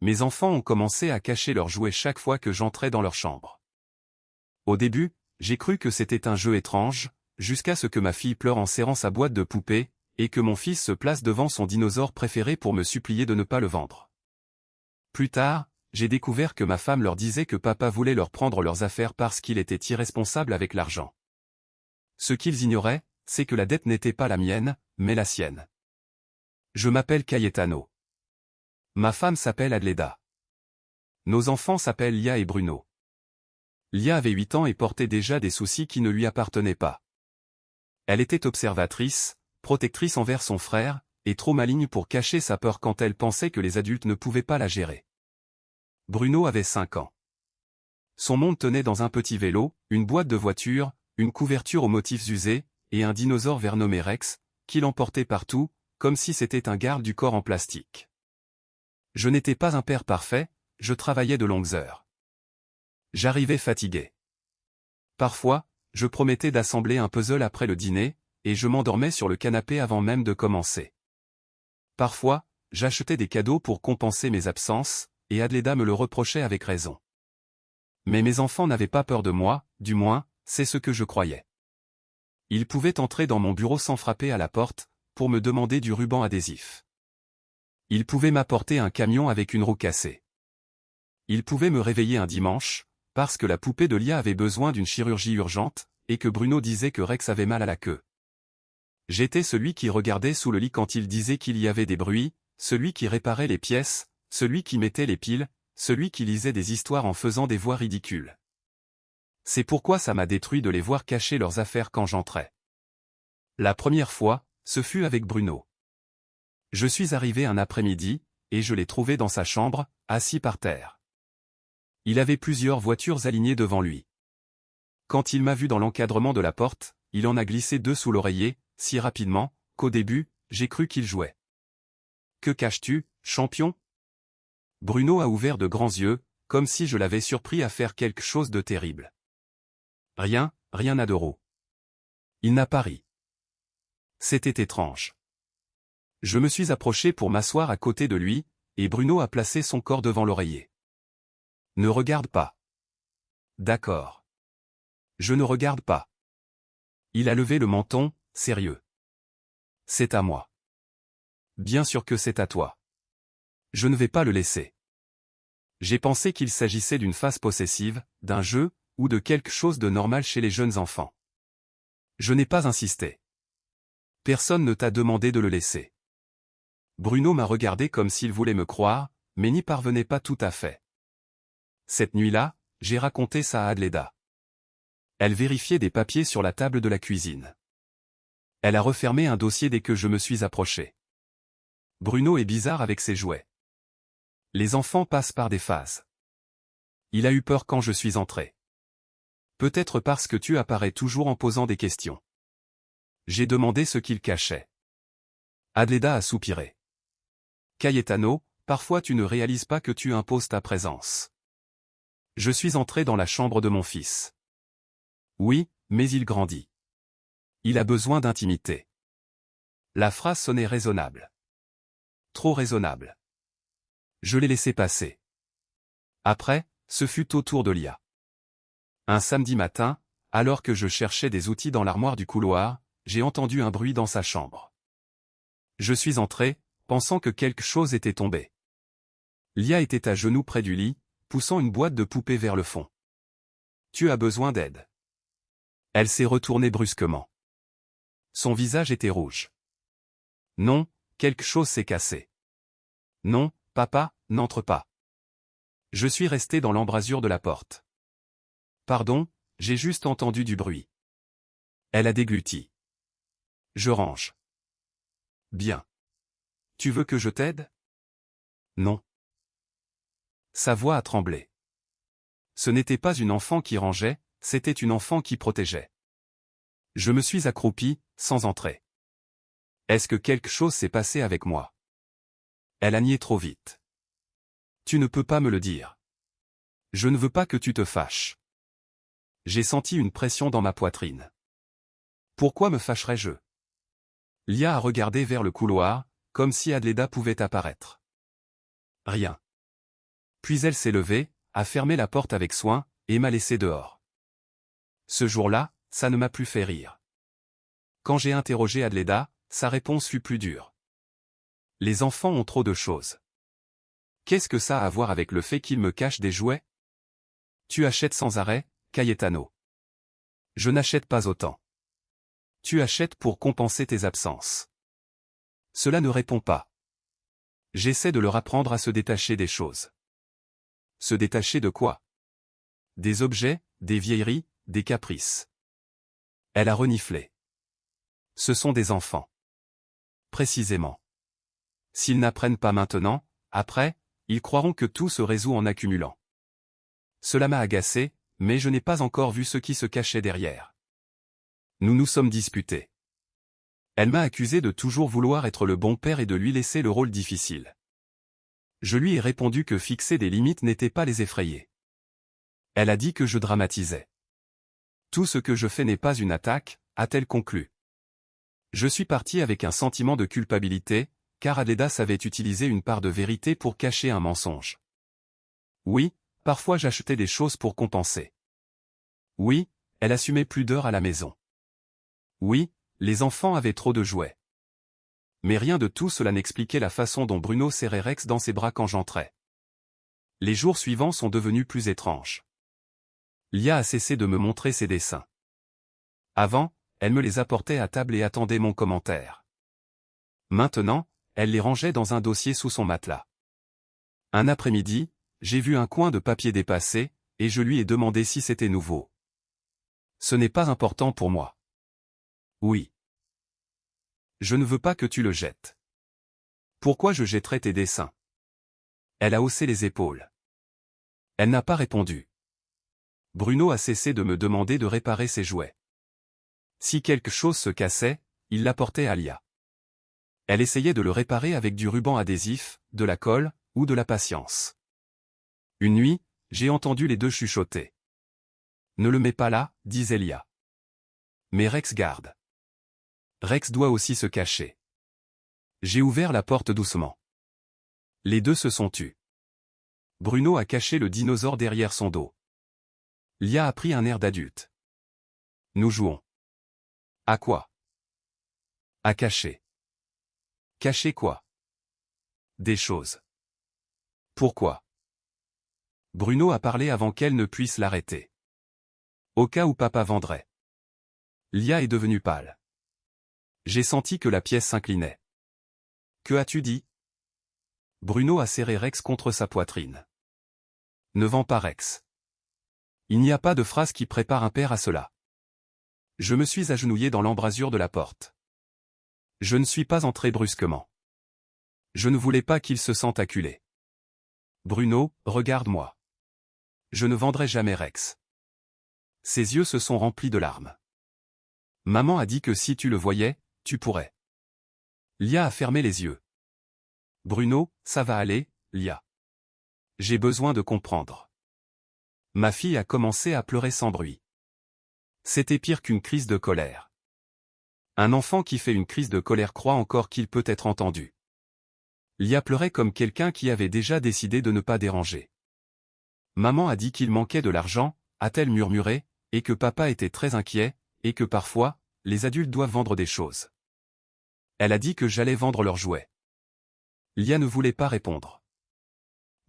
mes enfants ont commencé à cacher leurs jouets chaque fois que j'entrais dans leur chambre. Au début, j'ai cru que c'était un jeu étrange, jusqu'à ce que ma fille pleure en serrant sa boîte de poupées, et que mon fils se place devant son dinosaure préféré pour me supplier de ne pas le vendre. Plus tard, j'ai découvert que ma femme leur disait que papa voulait leur prendre leurs affaires parce qu'il était irresponsable avec l'argent. Ce qu'ils ignoraient, c'est que la dette n'était pas la mienne, mais la sienne. Je m'appelle Cayetano. Ma femme s'appelle Adleda. Nos enfants s'appellent Lia et Bruno. Lia avait 8 ans et portait déjà des soucis qui ne lui appartenaient pas. Elle était observatrice, protectrice envers son frère, et trop maligne pour cacher sa peur quand elle pensait que les adultes ne pouvaient pas la gérer. Bruno avait 5 ans. Son monde tenait dans un petit vélo, une boîte de voiture, une couverture aux motifs usés, et un dinosaure vert nommé Rex, qui l'emportait partout, comme si c'était un garde du corps en plastique. Je n'étais pas un père parfait, je travaillais de longues heures. J'arrivais fatigué. Parfois, je promettais d'assembler un puzzle après le dîner, et je m'endormais sur le canapé avant même de commencer. Parfois, j'achetais des cadeaux pour compenser mes absences, et Adleda me le reprochait avec raison. Mais mes enfants n'avaient pas peur de moi, du moins, c'est ce que je croyais. Ils pouvaient entrer dans mon bureau sans frapper à la porte, pour me demander du ruban adhésif. Ils pouvaient m'apporter un camion avec une roue cassée. Ils pouvaient me réveiller un dimanche, parce que la poupée de Lia avait besoin d'une chirurgie urgente, et que Bruno disait que Rex avait mal à la queue. J'étais celui qui regardait sous le lit quand il disait qu'il y avait des bruits, celui qui réparait les pièces, celui qui mettait les piles, celui qui lisait des histoires en faisant des voix ridicules. C'est pourquoi ça m'a détruit de les voir cacher leurs affaires quand j'entrais. La première fois, ce fut avec Bruno. Je suis arrivé un après-midi, et je l'ai trouvé dans sa chambre, assis par terre. Il avait plusieurs voitures alignées devant lui. Quand il m'a vu dans l'encadrement de la porte, il en a glissé 2 sous l'oreiller, si rapidement, qu'au début, j'ai cru qu'il jouait. « Que caches-tu, champion ?» Bruno a ouvert de grands yeux, comme si je l'avais surpris à faire quelque chose de terrible. Rien, rien à d'euros. Il n'a pas ri. C'était étrange. Je me suis approché pour m'asseoir à côté de lui, et Bruno a placé son corps devant l'oreiller. Ne regarde pas. D'accord. Je ne regarde pas. Il a levé le menton, sérieux. C'est à moi. Bien sûr que c'est à toi. Je ne vais pas le laisser. J'ai pensé qu'il s'agissait d'une phase possessive, d'un jeu, ou de quelque chose de normal chez les jeunes enfants. Je n'ai pas insisté. Personne ne t'a demandé de le laisser. Bruno m'a regardé comme s'il voulait me croire, mais n'y parvenait pas tout à fait. Cette nuit-là, j'ai raconté ça à Adleda. Elle vérifiait des papiers sur la table de la cuisine. Elle a refermé un dossier dès que je me suis approché. Bruno est bizarre avec ses jouets. Les enfants passent par des phases. Il a eu peur quand je suis entré. Peut-être parce que tu apparais toujours en posant des questions. J'ai demandé ce qu'il cachait. Adleda a soupiré. Cayetano, parfois tu ne réalises pas que tu imposes ta présence. Je suis entré dans la chambre de mon fils. Oui, mais il grandit. Il a besoin d'intimité. La phrase sonnait raisonnable. Trop raisonnable. Je l'ai laissé passer. Après, ce fut au tour de Lia. Un samedi matin, alors que je cherchais des outils dans l'armoire du couloir, j'ai entendu un bruit dans sa chambre. Je suis entré, pensant que quelque chose était tombé. Lia était à genoux près du lit, poussant une boîte de poupées vers le fond. « Tu as besoin d'aide. » Elle s'est retournée brusquement. Son visage était rouge. « Non, quelque chose s'est cassé. »« Non, papa, n'entre pas. » Je suis resté dans l'embrasure de la porte. « Pardon, j'ai juste entendu du bruit. » Elle a dégluti. « Je range. »« Bien. Tu veux que je t'aide ?»« Non. » Sa voix a tremblé. Ce n'était pas une enfant qui rangeait, c'était une enfant qui protégeait. Je me suis accroupi, sans entrer. Est-ce que quelque chose s'est passé avec moi? Elle a nié trop vite. Tu ne peux pas me le dire. Je ne veux pas que tu te fâches. J'ai senti une pression dans ma poitrine. Pourquoi me fâcherais-je? Lia a regardé vers le couloir, comme si Adleda pouvait apparaître. Rien. Puis elle s'est levée, a fermé la porte avec soin, et m'a laissé dehors. Ce jour-là, ça ne m'a plus fait rire. Quand j'ai interrogé Adleda, sa réponse fut plus dure. Les enfants ont trop de choses. Qu'est-ce que ça a à voir avec le fait qu'ils me cachent des jouets? Tu achètes sans arrêt, Cayetano. Je n'achète pas autant. Tu achètes pour compenser tes absences. Cela ne répond pas. J'essaie de leur apprendre à se détacher des choses. Se détacher de quoi? Des objets, des vieilleries, des caprices. Elle a reniflé. Ce sont des enfants. Précisément. S'ils n'apprennent pas maintenant, après, ils croiront que tout se résout en accumulant. Cela m'a agacé, mais je n'ai pas encore vu ce qui se cachait derrière. Nous nous sommes disputés. Elle m'a accusé de toujours vouloir être le bon père et de lui laisser le rôle difficile. Je lui ai répondu que fixer des limites n'était pas les effrayer. Elle a dit que je dramatisais. Tout ce que je fais n'est pas une attaque, a-t-elle conclu. Je suis parti avec un sentiment de culpabilité, car Adleda savait utiliser une part de vérité pour cacher un mensonge. Oui, parfois j'achetais des choses pour compenser. Oui, elle assumait plus d'heures à la maison. Oui, les enfants avaient trop de jouets. Mais rien de tout cela n'expliquait la façon dont Bruno serrait Rex dans ses bras quand j'entrais. Les jours suivants sont devenus plus étranges. Lia a cessé de me montrer ses dessins. Avant, elle me les apportait à table et attendait mon commentaire. Maintenant, elle les rangeait dans un dossier sous son matelas. Un après-midi, j'ai vu un coin de papier dépassé, et je lui ai demandé si c'était nouveau. Ce n'est pas important pour moi. Oui. Je ne veux pas que tu le jettes. Pourquoi je jetterais tes dessins? Elle a haussé les épaules. Elle n'a pas répondu. Bruno a cessé de me demander de réparer ses jouets. Si quelque chose se cassait, il l'apportait à Lia. Elle essayait de le réparer avec du ruban adhésif, de la colle, ou de la patience. Une nuit, j'ai entendu les deux chuchoter. Ne le mets pas là, disait Lia. Mais Rex garde. Rex doit aussi se cacher. J'ai ouvert la porte doucement. Les deux se sont tus. Bruno a caché le dinosaure derrière son dos. Lia a pris un air d'adulte. Nous jouons. À quoi? À cacher. Cacher quoi? Des choses. Pourquoi? Bruno a parlé avant qu'elle ne puisse l'arrêter. Au cas où papa vendrait. Lia est devenue pâle. J'ai senti que la pièce s'inclinait. Que as-tu dit? Bruno a serré Rex contre sa poitrine. Ne vends pas Rex. Il n'y a pas de phrase qui prépare un père à cela. Je me suis agenouillé dans l'embrasure de la porte. Je ne suis pas entré brusquement. Je ne voulais pas qu'il se sente acculé. Bruno, regarde-moi. Je ne vendrai jamais Rex. Ses yeux se sont remplis de larmes. Maman a dit que si tu le voyais, tu pourrais. Lia a fermé les yeux. Bruno, ça va aller, Lia. J'ai besoin de comprendre. Ma fille a commencé à pleurer sans bruit. C'était pire qu'une crise de colère. Un enfant qui fait une crise de colère croit encore qu'il peut être entendu. Lia pleurait comme quelqu'un qui avait déjà décidé de ne pas déranger. Maman a dit qu'il manquait de l'argent, a-t-elle murmuré, et que papa était très inquiet, et que parfois, les adultes doivent vendre des choses. Elle a dit que j'allais vendre leurs jouets. Lia ne voulait pas répondre.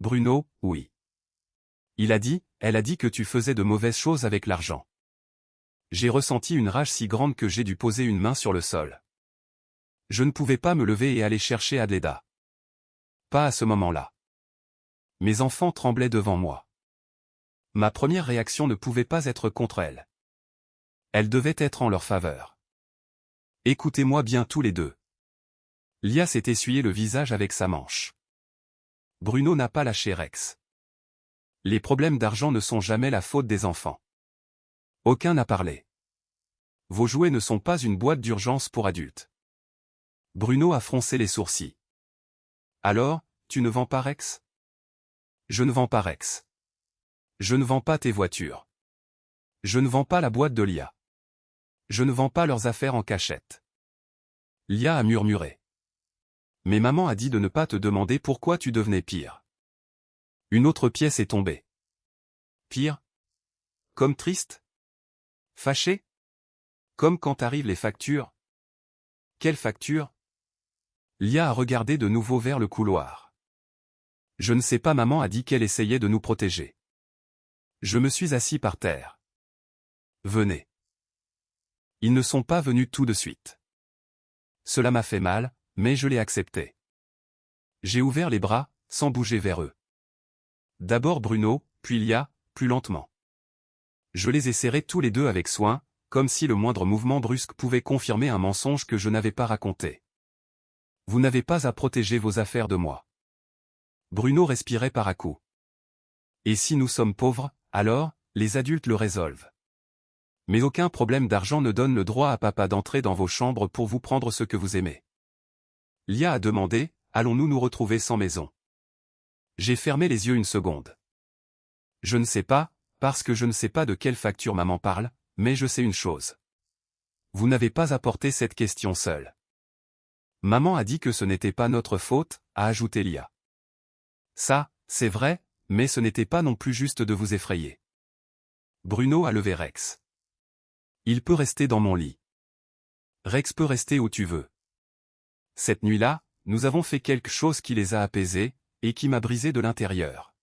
Bruno, oui. Elle a dit que tu faisais de mauvaises choses avec l'argent. J'ai ressenti une rage si grande que j'ai dû poser une main sur le sol. Je ne pouvais pas me lever et aller chercher Adleda. Pas à ce moment-là. Mes enfants tremblaient devant moi. Ma première réaction ne pouvait pas être contre elle. Elle devait être en leur faveur. Écoutez-moi bien tous les deux. Lia s'est essuyé le visage avec sa manche. Bruno n'a pas lâché Rex. Les problèmes d'argent ne sont jamais la faute des enfants. Aucun n'a parlé. Vos jouets ne sont pas une boîte d'urgence pour adultes. Bruno a froncé les sourcils. Alors, tu ne vends pas Rex? Je ne vends pas Rex. Je ne vends pas tes voitures. Je ne vends pas la boîte de Lia. Je ne vends pas leurs affaires en cachette. Lia a murmuré. Mais maman a dit de ne pas te demander pourquoi tu devenais pire. Une autre pièce est tombée. Pire. Comme triste? Fâché? Comme quand arrivent les factures? Quelle facture? Lia a regardé de nouveau vers le couloir. Je ne sais pas, maman a dit qu'elle essayait de nous protéger. Je me suis assis par terre. Venez. Ils ne sont pas venus tout de suite. Cela m'a fait mal, mais je l'ai accepté. J'ai ouvert les bras, sans bouger vers eux. D'abord Bruno, puis Lia, plus lentement. Je les ai serrés tous les deux avec soin, comme si le moindre mouvement brusque pouvait confirmer un mensonge que je n'avais pas raconté. Vous n'avez pas à protéger vos affaires de moi. Bruno respirait par à-coups. Et si nous sommes pauvres, alors, les adultes le résolvent. Mais aucun problème d'argent ne donne le droit à papa d'entrer dans vos chambres pour vous prendre ce que vous aimez. Lia a demandé, allons-nous nous retrouver sans maison? J'ai fermé les yeux une seconde. Je ne sais pas, parce que je ne sais pas de quelle facture maman parle, mais je sais une chose. Vous n'avez pas apporté cette question seule. Maman a dit que ce n'était pas notre faute, a ajouté Lia. Ça, c'est vrai, mais ce n'était pas non plus juste de vous effrayer. Bruno a levé Rex. Il peut rester dans mon lit. Rex peut rester où tu veux. Cette nuit-là, nous avons fait quelque chose qui les a apaisés, et qui m'a brisé de l'intérieur.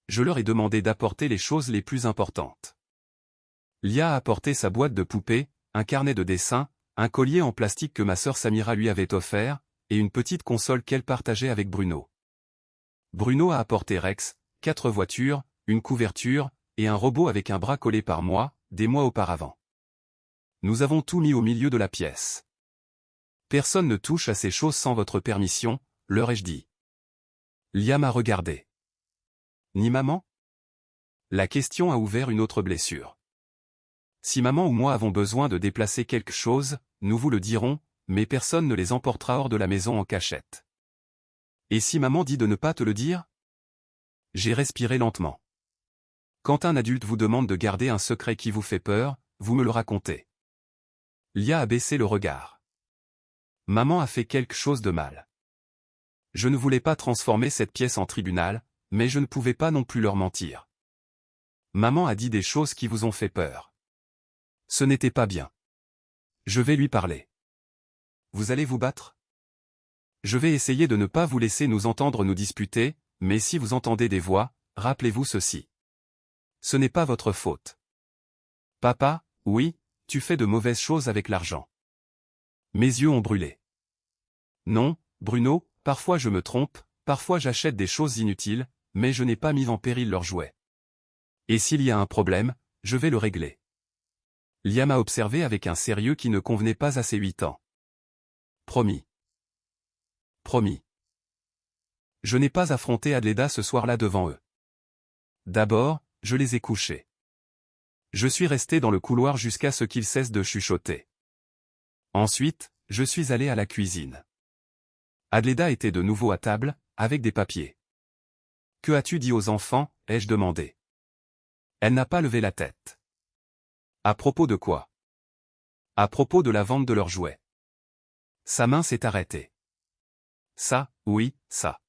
Je leur ai demandé d'apporter les choses les plus importantes. Lia a apporté sa boîte de poupées, un carnet de dessin, un collier en plastique que ma sœur Samira lui avait offert, et une petite console qu'elle partageait avec Bruno. Bruno a apporté Rex, 4 voitures, une couverture, et un robot avec un bras collé par moi, des mois auparavant. Nous avons tout mis au milieu de la pièce. Personne ne touche à ces choses sans votre permission, leur ai-je dit. Lia m'a regardé. Ni maman? La question a ouvert une autre blessure. Si maman ou moi avons besoin de déplacer quelque chose, nous vous le dirons, mais personne ne les emportera hors de la maison en cachette. Et si maman dit de ne pas te le dire? J'ai respiré lentement. Quand un adulte vous demande de garder un secret qui vous fait peur, vous me le racontez. Lia a baissé le regard. Maman a fait quelque chose de mal. Je ne voulais pas transformer cette pièce en tribunal, mais je ne pouvais pas non plus leur mentir. Maman a dit des choses qui vous ont fait peur. Ce n'était pas bien. Je vais lui parler. Vous allez vous battre? Je vais essayer de ne pas vous laisser nous entendre nous disputer, mais si vous entendez des voix, rappelez-vous ceci. Ce n'est pas votre faute. Papa, oui, tu fais de mauvaises choses avec l'argent. Mes yeux ont brûlé. Non, Bruno, parfois je me trompe, parfois j'achète des choses inutiles, mais je n'ai pas mis en péril leurs jouets. Et s'il y a un problème, je vais le régler. Lia m'a observé avec un sérieux qui ne convenait pas à ses 8 ans. Promis. Promis. Je n'ai pas affronté Adleda ce soir-là devant eux. D'abord, je les ai couchés. Je suis resté dans le couloir jusqu'à ce qu'ils cessent de chuchoter. Ensuite, je suis allé à la cuisine. Adleda était de nouveau à table, avec des papiers. Que as-tu dit aux enfants, ai-je demandé. Elle n'a pas levé la tête. À propos de quoi? À propos de la vente de leurs jouets. Sa main s'est arrêtée. Ça, oui, ça.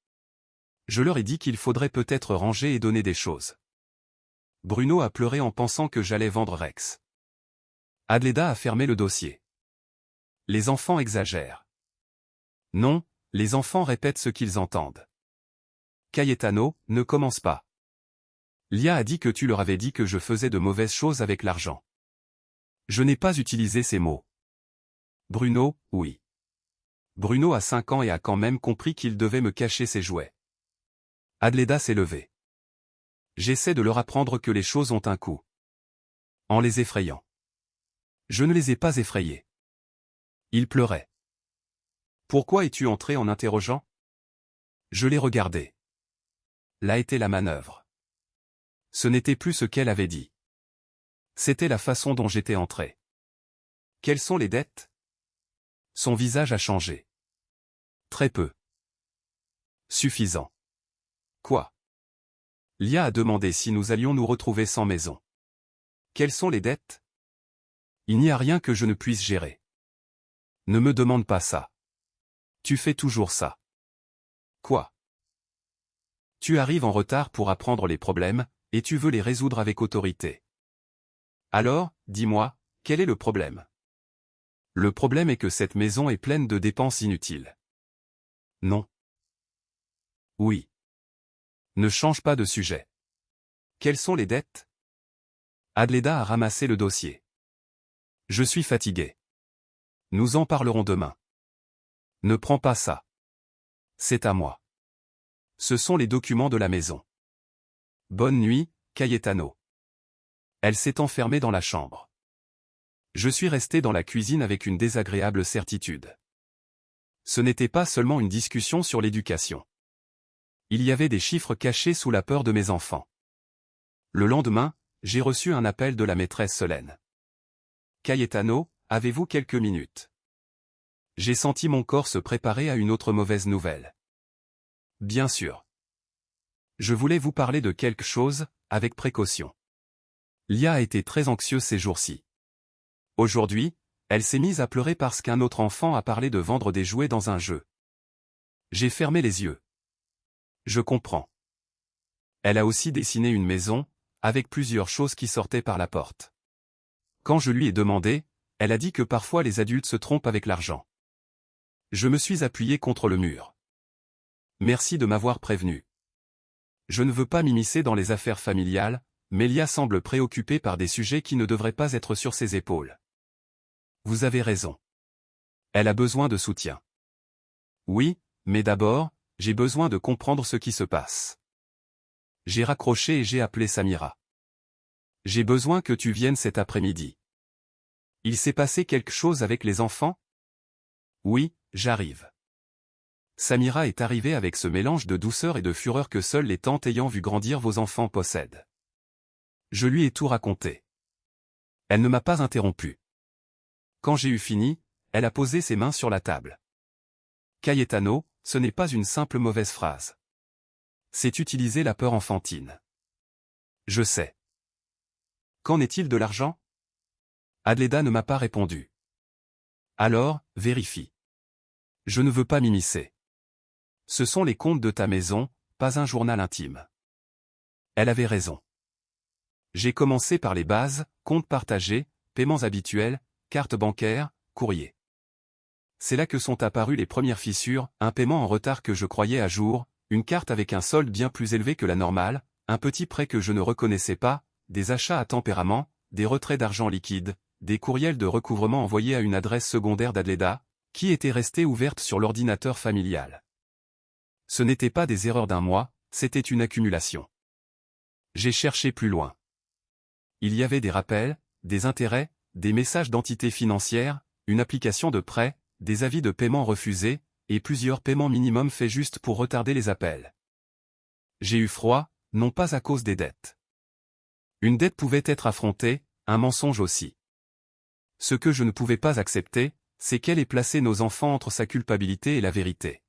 Je leur ai dit qu'il faudrait peut-être ranger et donner des choses. Bruno a pleuré en pensant que j'allais vendre Rex. Adleda a fermé le dossier. Les enfants exagèrent. Non, les enfants répètent ce qu'ils entendent. Cayetano, ne commence pas. Lia a dit que tu leur avais dit que je faisais de mauvaises choses avec l'argent. Je n'ai pas utilisé ces mots. Bruno, oui. Bruno a 5 ans et a quand même compris qu'il devait me cacher ses jouets. Adleda s'est levée. J'essaie de leur apprendre que les choses ont un coût. En les effrayant. Je ne les ai pas effrayés. Ils pleuraient. Pourquoi es-tu entré en interrogeant? Je l'ai regardé. Là était la manœuvre. Ce n'était plus ce qu'elle avait dit. C'était la façon dont j'étais entré. Quelles sont les dettes? Son visage a changé. Très peu. Suffisant. Quoi? Lia a demandé si nous allions nous retrouver sans maison. Quelles sont les dettes? Il n'y a rien que je ne puisse gérer. Ne me demande pas ça. Tu fais toujours ça. Quoi? Tu arrives en retard pour apprendre les problèmes, et tu veux les résoudre avec autorité. Alors, dis-moi, quel est le problème? Le problème est que cette maison est pleine de dépenses inutiles. Non. Oui. Ne change pas de sujet. Quelles sont les dettes? Adleda a ramassé le dossier. Je suis fatigué. Nous en parlerons demain. Ne prends pas ça. C'est à moi. Ce sont les documents de la maison. Bonne nuit, Cayetano. Elle s'est enfermée dans la chambre. Je suis resté dans la cuisine avec une désagréable certitude. Ce n'était pas seulement une discussion sur l'éducation. Il y avait des chiffres cachés sous la peur de mes enfants. Le lendemain, j'ai reçu un appel de la maîtresse Solène. Cayetano, avez-vous quelques minutes? J'ai senti mon corps se préparer à une autre mauvaise nouvelle. Bien sûr. Je voulais vous parler de quelque chose, avec précaution. Lia a été très anxieuse ces jours-ci. Aujourd'hui, elle s'est mise à pleurer parce qu'un autre enfant a parlé de vendre des jouets dans un jeu. J'ai fermé les yeux. Je comprends. Elle a aussi dessiné une maison, avec plusieurs choses qui sortaient par la porte. Quand je lui ai demandé, elle a dit que parfois les adultes se trompent avec l'argent. Je me suis appuyé contre le mur. Merci de m'avoir prévenu. Je ne veux pas m'immiscer dans les affaires familiales, mais Lia semble préoccupée par des sujets qui ne devraient pas être sur ses épaules. Vous avez raison. Elle a besoin de soutien. Oui, mais d'abord, j'ai besoin de comprendre ce qui se passe. J'ai raccroché et j'ai appelé Samira. J'ai besoin que tu viennes cet après-midi. Il s'est passé quelque chose avec les enfants? Oui, j'arrive. Samira est arrivée avec ce mélange de douceur et de fureur que seules les tantes ayant vu grandir vos enfants possèdent. Je lui ai tout raconté. Elle ne m'a pas interrompu. Quand j'ai eu fini, elle a posé ses mains sur la table. Cayetano, ce n'est pas une simple mauvaise phrase. C'est utiliser la peur enfantine. Je sais. Qu'en est-il de l'argent? Adleda ne m'a pas répondu. Alors, vérifie. Je ne veux pas m'immiscer. Ce sont les comptes de ta maison, pas un journal intime. Elle avait raison. J'ai commencé par les bases, comptes partagés, paiements habituels, carte bancaire, courrier. C'est là que sont apparues les premières fissures, un paiement en retard que je croyais à jour, une carte avec un solde bien plus élevé que la normale, un petit prêt que je ne reconnaissais pas, des achats à tempérament, des retraits d'argent liquide, des courriels de recouvrement envoyés à une adresse secondaire d'Adleda, qui était restée ouverte sur l'ordinateur familial. Ce n'était pas des erreurs d'un mois, c'était une accumulation. J'ai cherché plus loin. Il y avait des rappels, des intérêts, des messages d'entités financières, une application de prêt, des avis de paiement refusés, et plusieurs paiements minimums faits juste pour retarder les appels. J'ai eu froid, non pas à cause des dettes. Une dette pouvait être affrontée, un mensonge aussi. Ce que je ne pouvais pas accepter, c'est qu'elle ait placé nos enfants entre sa culpabilité et la vérité.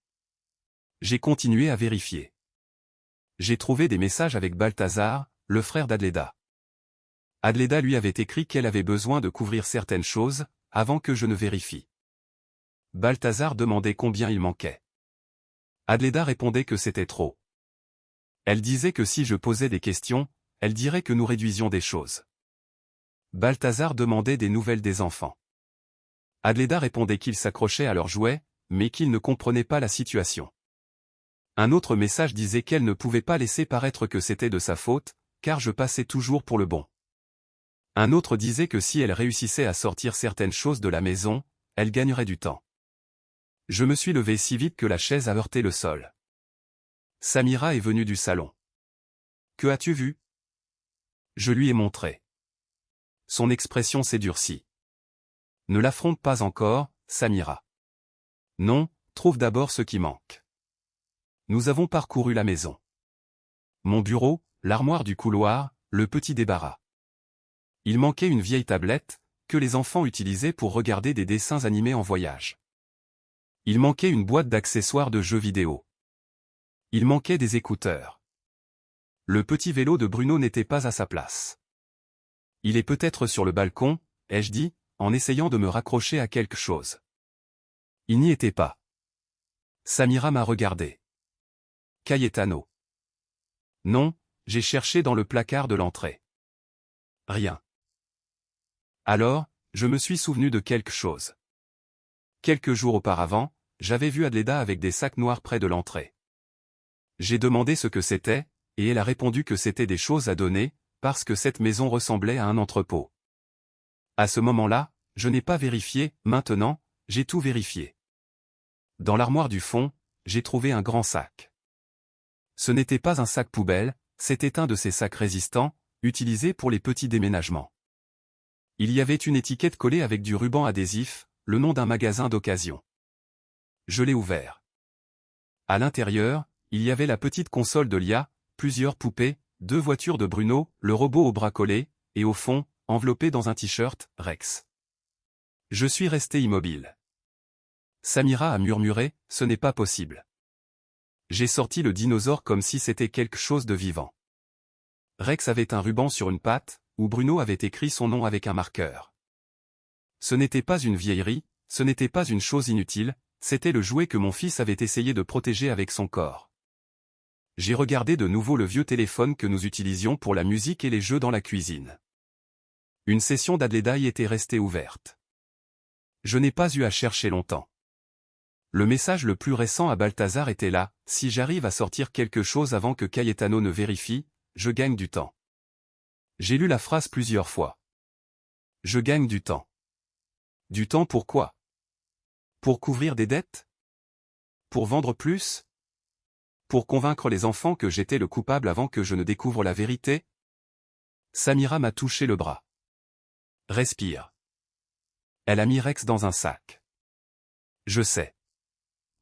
J'ai continué à vérifier. J'ai trouvé des messages avec Balthazar, le frère d'Adleda. Adleda lui avait écrit qu'elle avait besoin de couvrir certaines choses, avant que je ne vérifie. Balthazar demandait combien il manquait. Adleda répondait que c'était trop. Elle disait que si je posais des questions, elle dirait que nous réduisions des choses. Balthazar demandait des nouvelles des enfants. Adleda répondait qu'il s'accrochait à leurs jouets, mais qu'il ne comprenait pas la situation. Un autre message disait qu'elle ne pouvait pas laisser paraître que c'était de sa faute, car je passais toujours pour le bon. Un autre disait que si elle réussissait à sortir certaines choses de la maison, elle gagnerait du temps. Je me suis levé si vite que la chaise a heurté le sol. Samira est venue du salon. Que as-tu vu? Je lui ai montré. Son expression s'est durcie. Ne l'affronte pas encore, Samira. Non, trouve d'abord ce qui manque. Nous avons parcouru la maison. Mon bureau, l'armoire du couloir, le petit débarras. Il manquait une vieille tablette, que les enfants utilisaient pour regarder des dessins animés en voyage. Il manquait une boîte d'accessoires de jeux vidéo. Il manquait des écouteurs. Le petit vélo de Bruno n'était pas à sa place. Il est peut-être sur le balcon, ai-je dit, en essayant de me raccrocher à quelque chose. Il n'y était pas. Samira m'a regardé. Cayetano. Non, j'ai cherché dans le placard de l'entrée. Rien. Alors, je me suis souvenu de quelque chose. Quelques jours auparavant, j'avais vu Adleda avec des sacs noirs près de l'entrée. J'ai demandé ce que c'était, et elle a répondu que c'était des choses à donner, parce que cette maison ressemblait à un entrepôt. À ce moment-là, je n'ai pas vérifié, maintenant, j'ai tout vérifié. Dans l'armoire du fond, j'ai trouvé un grand sac. Ce n'était pas un sac poubelle, c'était un de ces sacs résistants, utilisés pour les petits déménagements. Il y avait une étiquette collée avec du ruban adhésif, le nom d'un magasin d'occasion. Je l'ai ouvert. À l'intérieur, il y avait la petite console de Lia, plusieurs poupées, 2 voitures de Bruno, le robot au bras collé, et au fond, enveloppé dans un t-shirt, Rex. Je suis resté immobile. Samira a murmuré, ce n'est pas possible. J'ai sorti le dinosaure comme si c'était quelque chose de vivant. Rex avait un ruban sur une patte, où Bruno avait écrit son nom avec un marqueur. Ce n'était pas une vieillerie, ce n'était pas une chose inutile, c'était le jouet que mon fils avait essayé de protéger avec son corps. J'ai regardé de nouveau le vieux téléphone que nous utilisions pour la musique et les jeux dans la cuisine. Une session d'Adleda y était restée ouverte. Je n'ai pas eu à chercher longtemps. Le message le plus récent à Balthazar était là, si j'arrive à sortir quelque chose avant que Cayetano ne vérifie, je gagne du temps. J'ai lu la phrase plusieurs fois. Je gagne du temps. Du temps pour quoi? Pour couvrir des dettes? Pour vendre plus? Pour convaincre les enfants que j'étais le coupable avant que je ne découvre la vérité? Samira m'a touché le bras. Respire. Elle a mis Rex dans un sac. Je sais.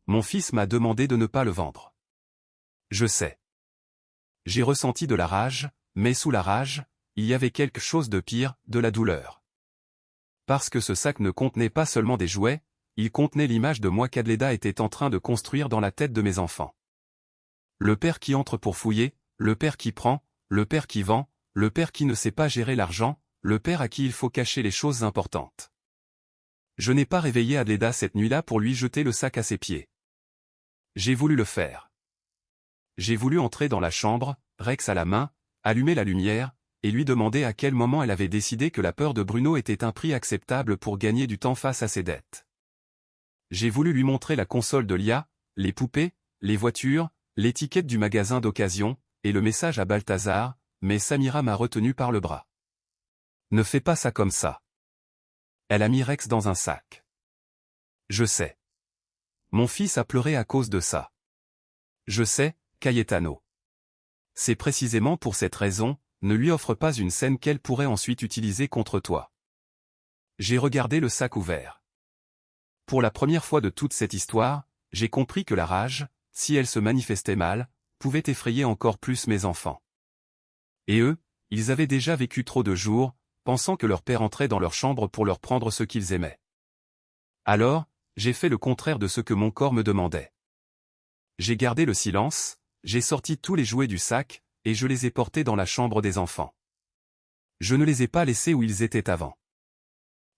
Mon fils m'a demandé de ne pas le vendre. Je sais. J'ai ressenti de la rage, mais sous la rage, il y avait quelque chose de pire, de la douleur. Parce que ce sac ne contenait pas seulement des jouets, il contenait l'image de moi qu'Adleda était en train de construire dans la tête de mes enfants. Le père qui entre pour fouiller, le père qui prend, le père qui vend, le père qui ne sait pas gérer l'argent, le père à qui il faut cacher les choses importantes. Je n'ai pas réveillé Adleda cette nuit-là pour lui jeter le sac à ses pieds. J'ai voulu le faire. J'ai voulu entrer dans la chambre, Rex à la main, allumer la lumière, et lui demander à quel moment elle avait décidé que la peur de Bruno était un prix acceptable pour gagner du temps face à ses dettes. J'ai voulu lui montrer la console de Lia, les poupées, les voitures, l'étiquette du magasin d'occasion, et le message à Balthazar, mais Samira m'a retenu par le bras. Ne fais pas ça comme ça. Elle a mis Rex dans un sac. Je sais. Mon fils a pleuré à cause de ça. Je sais, Cayetano. C'est précisément pour cette raison, ne lui offre pas une scène qu'elle pourrait ensuite utiliser contre toi. J'ai regardé le sac ouvert. Pour la première fois de toute cette histoire, j'ai compris que la rage, si elle se manifestait mal, pouvait effrayer encore plus mes enfants. Et eux, ils avaient déjà vécu trop de jours, pensant que leur père entrait dans leur chambre pour leur prendre ce qu'ils aimaient. Alors, j'ai fait le contraire de ce que mon corps me demandait. J'ai gardé le silence, j'ai sorti tous les jouets du sac, et je les ai portés dans la chambre des enfants. Je ne les ai pas laissés où ils étaient avant.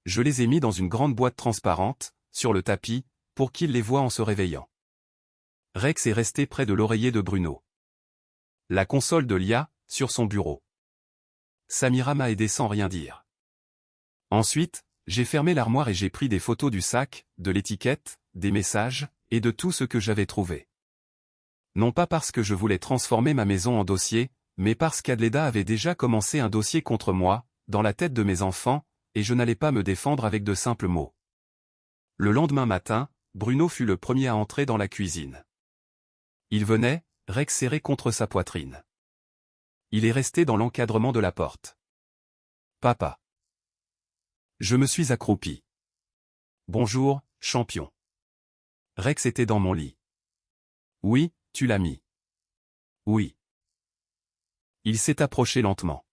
Je les ai mis dans une grande boîte transparente, sur le tapis, pour qu'ils les voient en se réveillant. Rex est resté près de l'oreiller de Bruno. La console de Lia, sur son bureau. Samira m'a aidé sans rien dire. Ensuite, j'ai fermé l'armoire et j'ai pris des photos du sac, de l'étiquette, des messages, et de tout ce que j'avais trouvé. Non pas parce que je voulais transformer ma maison en dossier, mais parce qu'Adleda avait déjà commencé un dossier contre moi, dans la tête de mes enfants, et je n'allais pas me défendre avec de simples mots. Le lendemain matin, Bruno fut le premier à entrer dans la cuisine. Il venait, Rex serré contre sa poitrine. Il est resté dans l'encadrement de la porte. Papa. Je me suis accroupi. Bonjour, champion. Rex était dans mon lit. Oui, tu l'as mis. Oui. Il s'est approché lentement.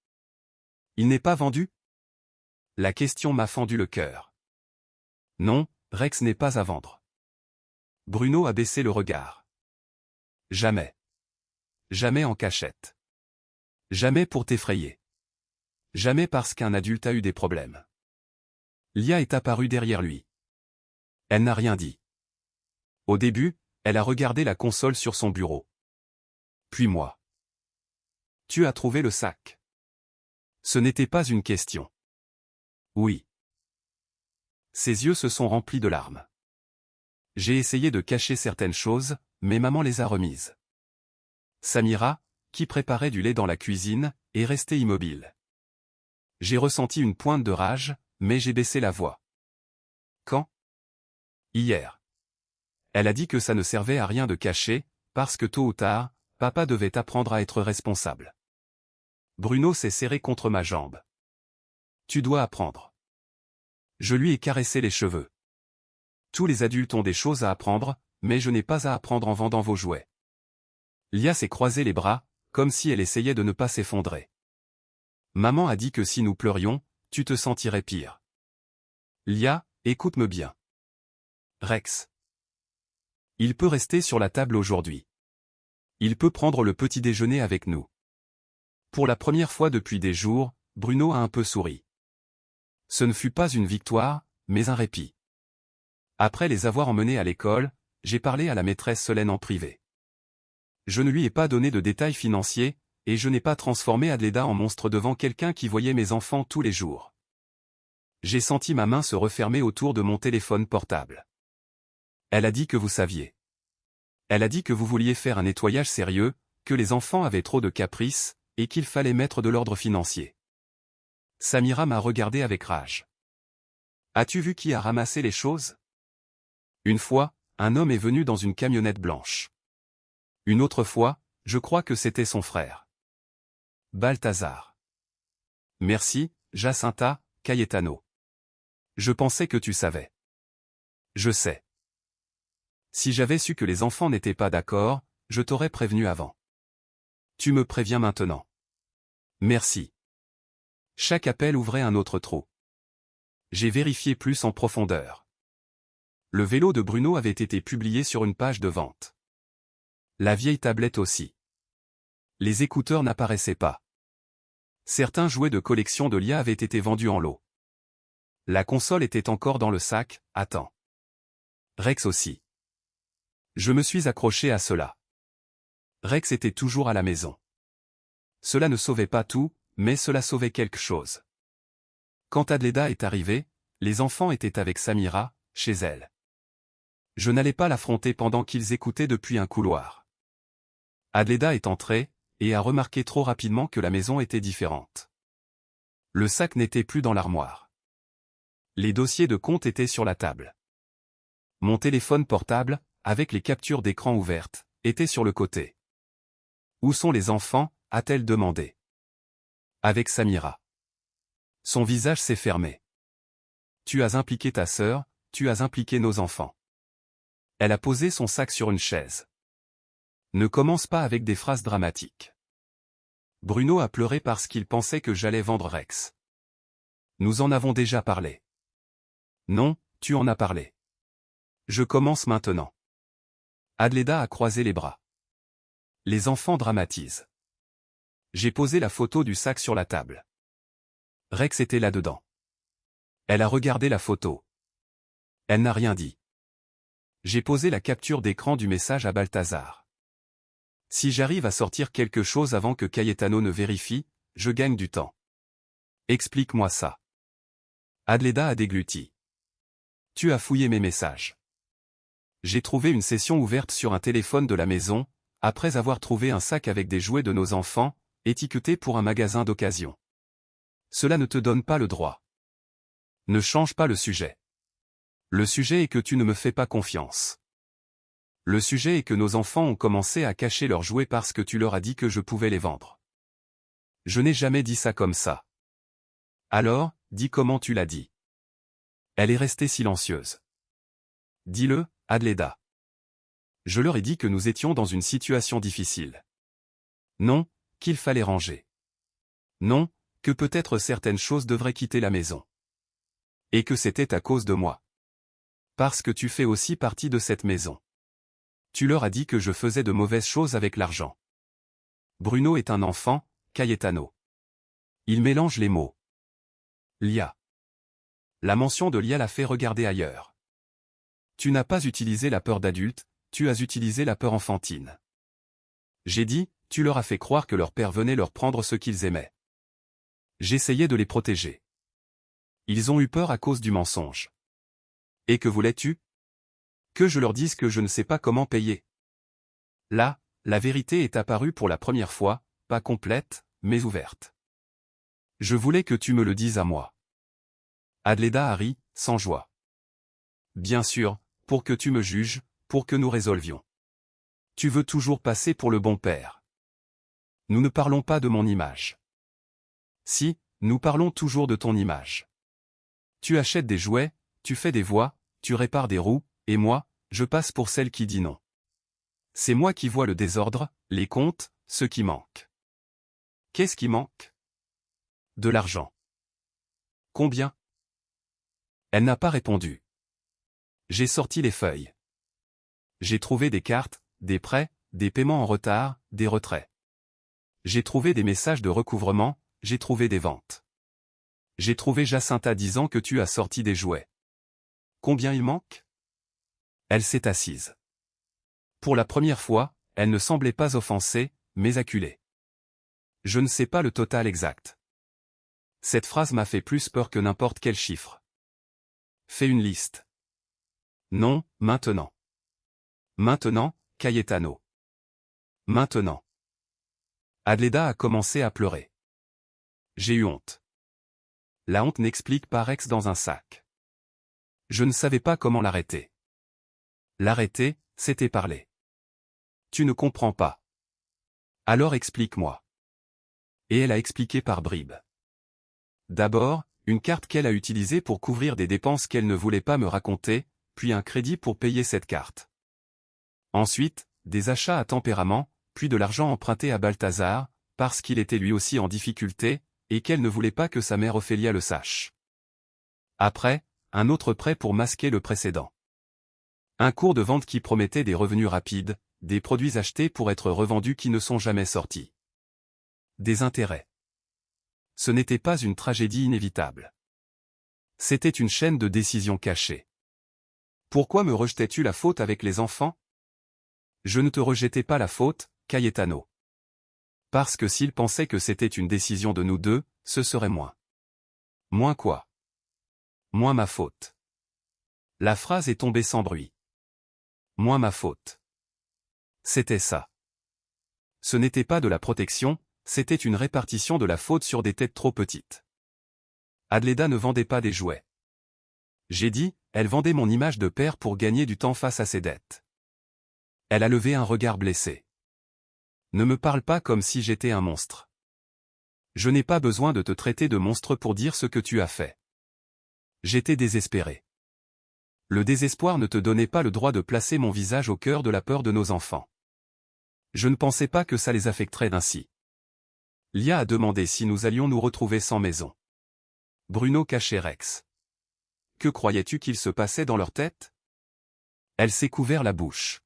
Il n'est pas vendu? La question m'a fendu le cœur. Non, Rex n'est pas à vendre. Bruno a baissé le regard. Jamais. Jamais en cachette. Jamais pour t'effrayer. Jamais parce qu'un adulte a eu des problèmes. Lia est apparue derrière lui. Elle n'a rien dit. Au début, elle a regardé la console sur son bureau. Puis moi. Tu as trouvé le sac. Ce n'était pas une question. Oui. Ses yeux se sont remplis de larmes. J'ai essayé de cacher certaines choses, mais maman les a remises. Samira, qui préparait du lait dans la cuisine, est restée immobile. J'ai ressenti une pointe de rage, mais j'ai baissé la voix. Quand? Hier. Elle a dit que ça ne servait à rien de cacher, parce que tôt ou tard, papa devait apprendre à être responsable. Bruno s'est serré contre ma jambe. Tu dois apprendre. Je lui ai caressé les cheveux. Tous les adultes ont des choses à apprendre, mais je n'ai pas à apprendre en vendant vos jouets. Lia s'est croisé les bras, comme si elle essayait de ne pas s'effondrer. Maman a dit que si nous pleurions, tu te sentirais pire. Lia, écoute-me bien. Rex. Il peut rester sur la table aujourd'hui. Il peut prendre le petit déjeuner avec nous. Pour la première fois depuis des jours, Bruno a un peu souri. Ce ne fut pas une victoire, mais un répit. Après les avoir emmenés à l'école, j'ai parlé à la maîtresse Solène en privé. Je ne lui ai pas donné de détails financiers, et je n'ai pas transformé Adleda en monstre devant quelqu'un qui voyait mes enfants tous les jours. J'ai senti ma main se refermer autour de mon téléphone portable. Elle a dit que vous saviez. Elle a dit que vous vouliez faire un nettoyage sérieux, que les enfants avaient trop de caprices, et qu'il fallait mettre de l'ordre financier. Samira m'a regardé avec rage. As-tu vu qui a ramassé les choses? Une fois, un homme est venu dans une camionnette blanche. Une autre fois, je crois que c'était son frère. Balthazar. Merci, Jacinta, Cayetano. Je pensais que tu savais. Je sais. Si j'avais su que les enfants n'étaient pas d'accord, je t'aurais prévenu avant. Tu me préviens maintenant. Merci. Chaque appel ouvrait un autre trou. J'ai vérifié plus en profondeur. Le vélo de Bruno avait été publié sur une page de vente. La vieille tablette aussi. Les écouteurs n'apparaissaient pas. Certains jouets de collection de Lia avaient été vendus en lot. La console était encore dans le sac, attends. Rex aussi. Je me suis accroché à cela. Rex était toujours à la maison. Cela ne sauvait pas tout, mais cela sauvait quelque chose. Quand Adleda est arrivée, les enfants étaient avec Samira, chez elle. Je n'allais pas l'affronter pendant qu'ils écoutaient depuis un couloir. Adleda est entrée, et a remarqué trop rapidement que la maison était différente. Le sac n'était plus dans l'armoire. Les dossiers de compte étaient sur la table. Mon téléphone portable, avec les captures d'écran ouvertes, était sur le côté. Où sont les enfants? A-t-elle demandé. Avec Samira. Son visage s'est fermé. Tu as impliqué ta sœur, tu as impliqué nos enfants. Elle a posé son sac sur une chaise. Ne commence pas avec des phrases dramatiques. Bruno a pleuré parce qu'il pensait que j'allais vendre Rex. Nous en avons déjà parlé. Non, tu en as parlé. Je commence maintenant. Adleda a croisé les bras. Les enfants dramatisent. J'ai posé la photo du sac sur la table. Rex était là-dedans. Elle a regardé la photo. Elle n'a rien dit. J'ai posé la capture d'écran du message à Balthazar. Si j'arrive à sortir quelque chose avant que Cayetano ne vérifie, je gagne du temps. Explique-moi ça. Adleda a dégluti. Tu as fouillé mes messages. J'ai trouvé une session ouverte sur un téléphone de la maison, après avoir trouvé un sac avec des jouets de nos enfants, étiqueté pour un magasin d'occasion. Cela ne te donne pas le droit. Ne change pas le sujet. Le sujet est que tu ne me fais pas confiance. Le sujet est que nos enfants ont commencé à cacher leurs jouets parce que tu leur as dit que je pouvais les vendre. Je n'ai jamais dit ça comme ça. Alors, dis comment tu l'as dit. Elle est restée silencieuse. Dis-le, Adleda. Je leur ai dit que nous étions dans une situation difficile. Non, qu'il fallait ranger. Non, que peut-être certaines choses devraient quitter la maison. Et que c'était à cause de moi. Parce que tu fais aussi partie de cette maison. Tu leur as dit que je faisais de mauvaises choses avec l'argent. Bruno est un enfant, Cayetano. Il mélange les mots. Lia. La mention de Lia l'a fait regarder ailleurs. Tu n'as pas utilisé la peur d'adulte, tu as utilisé la peur enfantine. J'ai dit, tu leur as fait croire que leur père venait leur prendre ce qu'ils aimaient. J'essayais de les protéger. Ils ont eu peur à cause du mensonge. Et que voulais-tu? Que je leur dise que je ne sais pas comment payer. Là, la vérité est apparue pour la première fois, pas complète, mais ouverte. Je voulais que tu me le dises à moi. Adleda a ri, sans joie. Bien sûr, pour que tu me juges, pour que nous résolvions. Tu veux toujours passer pour le bon père. Nous ne parlons pas de mon image. Si, nous parlons toujours de ton image. Tu achètes des jouets, tu fais des voix, tu répares des roues, et moi, je passe pour celle qui dit non. C'est moi qui vois le désordre, les comptes, ce qui manque. Qu'est-ce qui manque? De l'argent. Combien? Elle n'a pas répondu. J'ai sorti les feuilles. J'ai trouvé des cartes, des prêts, des paiements en retard, des retraits. J'ai trouvé des messages de recouvrement, j'ai trouvé des ventes. J'ai trouvé Jacinta disant que tu as sorti des jouets. Combien il manque? Elle s'est assise. Pour la première fois, elle ne semblait pas offensée, mais acculée. Je ne sais pas le total exact. Cette phrase m'a fait plus peur que n'importe quel chiffre. Fais une liste. Non, maintenant. Maintenant, Cayetano. Maintenant. Adleda a commencé à pleurer. J'ai eu honte. La honte n'explique pas Rex dans un sac. Je ne savais pas comment l'arrêter. L'arrêter, c'était parler. Tu ne comprends pas. Alors explique-moi. Et elle a expliqué par bribes. D'abord, une carte qu'elle a utilisée pour couvrir des dépenses qu'elle ne voulait pas me raconter, puis un crédit pour payer cette carte. Ensuite, des achats à tempérament, puis de l'argent emprunté à Balthazar, parce qu'il était lui aussi en difficulté, et qu'elle ne voulait pas que sa mère Ophélia le sache. Après, un autre prêt pour masquer le précédent. Un cours de vente qui promettait des revenus rapides, des produits achetés pour être revendus qui ne sont jamais sortis. Des intérêts. Ce n'était pas une tragédie inévitable. C'était une chaîne de décisions cachées. Pourquoi me rejetais-tu la faute avec les enfants? Je ne te rejetais pas la faute, Cayetano. Parce que s'il pensait que c'était une décision de nous deux, ce serait moins. Moins quoi? Moins ma faute. La phrase est tombée sans bruit. Moins ma faute. C'était ça. Ce n'était pas de la protection, c'était une répartition de la faute sur des têtes trop petites. Adleda ne vendait pas des jouets. J'ai dit, elle vendait mon image de père pour gagner du temps face à ses dettes. Elle a levé un regard blessé. Ne me parle pas comme si j'étais un monstre. Je n'ai pas besoin de te traiter de monstre pour dire ce que tu as fait. J'étais désespéré. Le désespoir ne te donnait pas le droit de placer mon visage au cœur de la peur de nos enfants. Je ne pensais pas que ça les affecterait ainsi. Lia a demandé si nous allions nous retrouver sans maison. Bruno cachait Rex. Que croyais-tu qu'il se passait dans leur tête? Elle s'est couvert la bouche.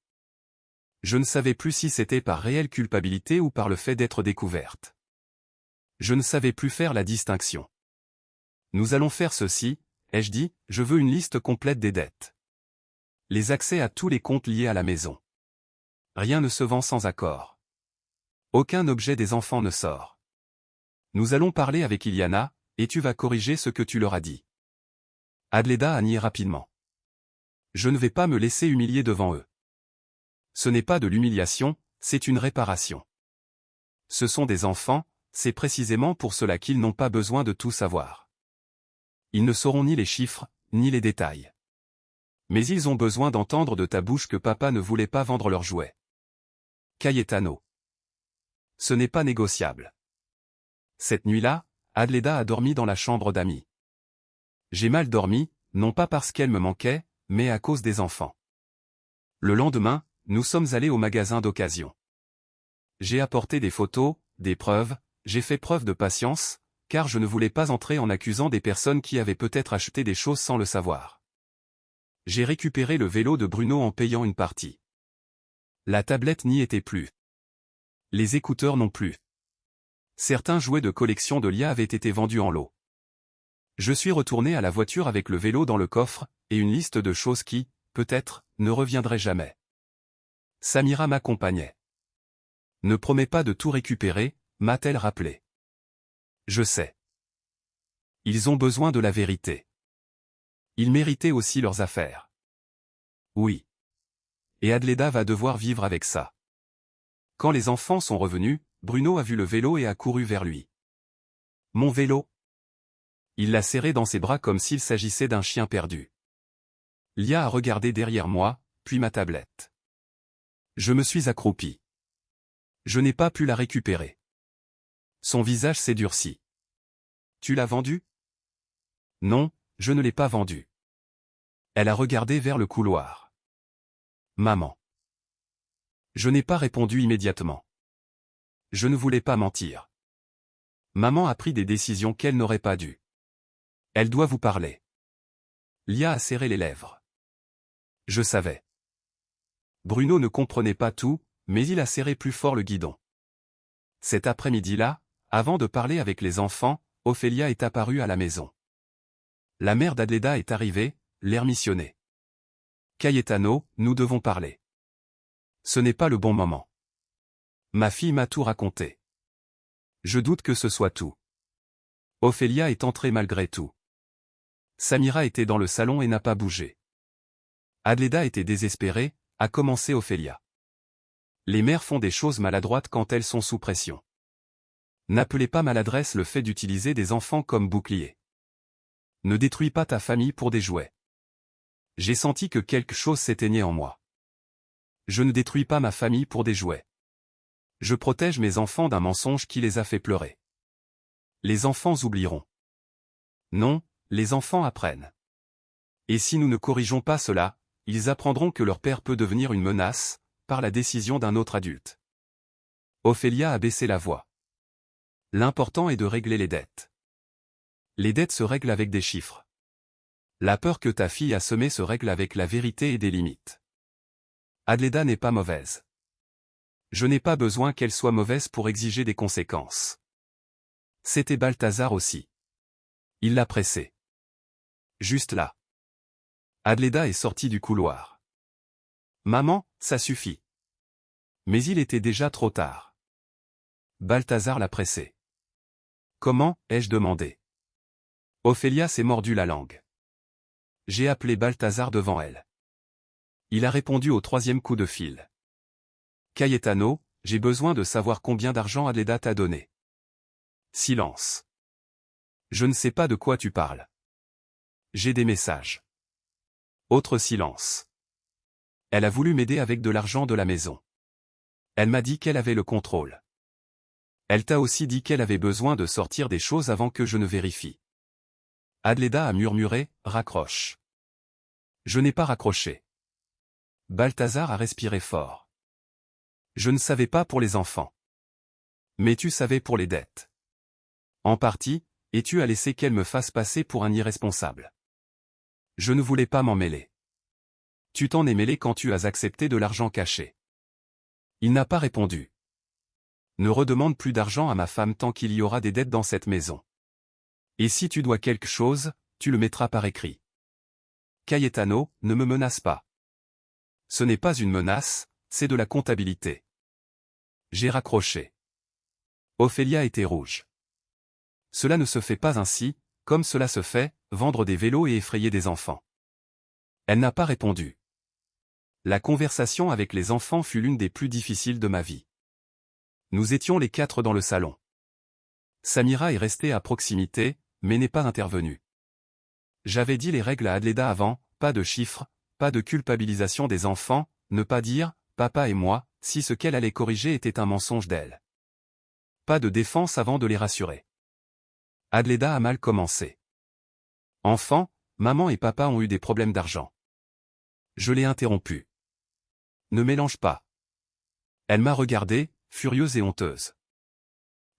Je ne savais plus si c'était par réelle culpabilité ou par le fait d'être découverte. Je ne savais plus faire la distinction. Nous allons faire ceci, ai-je dit, je veux une liste complète des dettes. Les accès à tous les comptes liés à la maison. Rien ne se vend sans accord. Aucun objet des enfants ne sort. Nous allons parler avec Iliana, et tu vas corriger ce que tu leur as dit. Adleda a nié rapidement. Je ne vais pas me laisser humilier devant eux. Ce n'est pas de l'humiliation, c'est une réparation. Ce sont des enfants, c'est précisément pour cela qu'ils n'ont pas besoin de tout savoir. Ils ne sauront ni les chiffres, ni les détails. Mais ils ont besoin d'entendre de ta bouche que papa ne voulait pas vendre leurs jouets. Cayetano. Ce n'est pas négociable. Cette nuit-là, Adleda a dormi dans la chambre d'Ami. J'ai mal dormi, non pas parce qu'elle me manquait, mais à cause des enfants. Le lendemain, nous sommes allés au magasin d'occasion. J'ai apporté des photos, des preuves, j'ai fait preuve de patience, car je ne voulais pas entrer en accusant des personnes qui avaient peut-être acheté des choses sans le savoir. J'ai récupéré le vélo de Bruno en payant une partie. La tablette n'y était plus. Les écouteurs non plus. Certains jouets de collection de Lia avaient été vendus en lot. Je suis retourné à la voiture avec le vélo dans le coffre, et une liste de choses qui, peut-être, ne reviendraient jamais. Samira m'accompagnait. Ne promets pas de tout récupérer, m'a-t-elle rappelé. Je sais. Ils ont besoin de la vérité. Ils méritaient aussi leurs affaires. Oui. Et Adleda va devoir vivre avec ça. Quand les enfants sont revenus, Bruno a vu le vélo et a couru vers lui. Mon vélo. Il l'a serré dans ses bras comme s'il s'agissait d'un chien perdu. Lia a regardé derrière moi, puis ma tablette. Je me suis accroupi. Je n'ai pas pu la récupérer. Son visage s'est durci. Tu l'as vendue? Non, je ne l'ai pas vendue. Elle a regardé vers le couloir. Maman. Je n'ai pas répondu immédiatement. Je ne voulais pas mentir. Maman a pris des décisions qu'elle n'aurait pas dû. Elle doit vous parler. Lia a serré les lèvres. Je savais. Bruno ne comprenait pas tout, mais il a serré plus fort le guidon. Cet après-midi-là, avant de parler avec les enfants, Ophélia est apparue à la maison. La mère d'Adleda est arrivée, l'air missionné. Cayetano, nous devons parler. Ce n'est pas le bon moment. Ma fille m'a tout raconté. Je doute que ce soit tout. Ophélia est entrée malgré tout. Samira était dans le salon et n'a pas bougé. Adleda était désespérée, a commencé Ophélia. Les mères font des choses maladroites quand elles sont sous pression. N'appelez pas maladresse le fait d'utiliser des enfants comme bouclier. Ne détruis pas ta famille pour des jouets. J'ai senti que quelque chose s'éteignait en moi. Je ne détruis pas ma famille pour des jouets. Je protège mes enfants d'un mensonge qui les a fait pleurer. Les enfants oublieront. Non, les enfants apprennent. Et si nous ne corrigeons pas cela, ils apprendront que leur père peut devenir une menace, par la décision d'un autre adulte. Ophélia a baissé la voix. L'important est de régler les dettes. Les dettes se règlent avec des chiffres. La peur que ta fille a semée se règle avec la vérité et des limites. Adleda n'est pas mauvaise. Je n'ai pas besoin qu'elle soit mauvaise pour exiger des conséquences. C'était Balthazar aussi. Il l'a pressé. Juste là. Adleda est sortie du couloir. Maman, ça suffit. Mais il était déjà trop tard. Balthazar l'a pressé. Comment, ai-je demandé. Ophélia s'est mordu la langue. J'ai appelé Balthazar devant elle. Il a répondu au troisième coup de fil. Cayetano, j'ai besoin de savoir combien d'argent Adleda t'a donné. Silence. Je ne sais pas de quoi tu parles. J'ai des messages. Autre silence. Elle a voulu m'aider avec de l'argent de la maison. Elle m'a dit qu'elle avait le contrôle. Elle t'a aussi dit qu'elle avait besoin de sortir des choses avant que je ne vérifie. Adleda a murmuré, raccroche. Je n'ai pas raccroché. Balthazar a respiré fort. Je ne savais pas pour les enfants. Mais tu savais pour les dettes. En partie, et tu as laissé qu'elle me fasse passer pour un irresponsable. Je ne voulais pas m'en mêler. Tu t'en es mêlé quand tu as accepté de l'argent caché. Il n'a pas répondu. Ne redemande plus d'argent à ma femme tant qu'il y aura des dettes dans cette maison. Et si tu dois quelque chose, tu le mettras par écrit. Cayetano, ne me menace pas. Ce n'est pas une menace, c'est de la comptabilité. J'ai raccroché. Ophélia était rouge. Cela ne se fait pas ainsi, comme cela se fait, vendre des vélos et effrayer des enfants. Elle n'a pas répondu. La conversation avec les enfants fut l'une des plus difficiles de ma vie. Nous étions les 4 dans le salon. Samira est restée à proximité, mais n'est pas intervenue. J'avais dit les règles à Adleda avant, pas de chiffres, pas de culpabilisation des enfants, ne pas dire, papa et moi, si ce qu'elle allait corriger était un mensonge d'elle. Pas de défense avant de les rassurer. Adleda a mal commencé. Enfant, maman et papa ont eu des problèmes d'argent. Je l'ai interrompu. Ne mélange pas. Elle m'a regardée, furieuse et honteuse.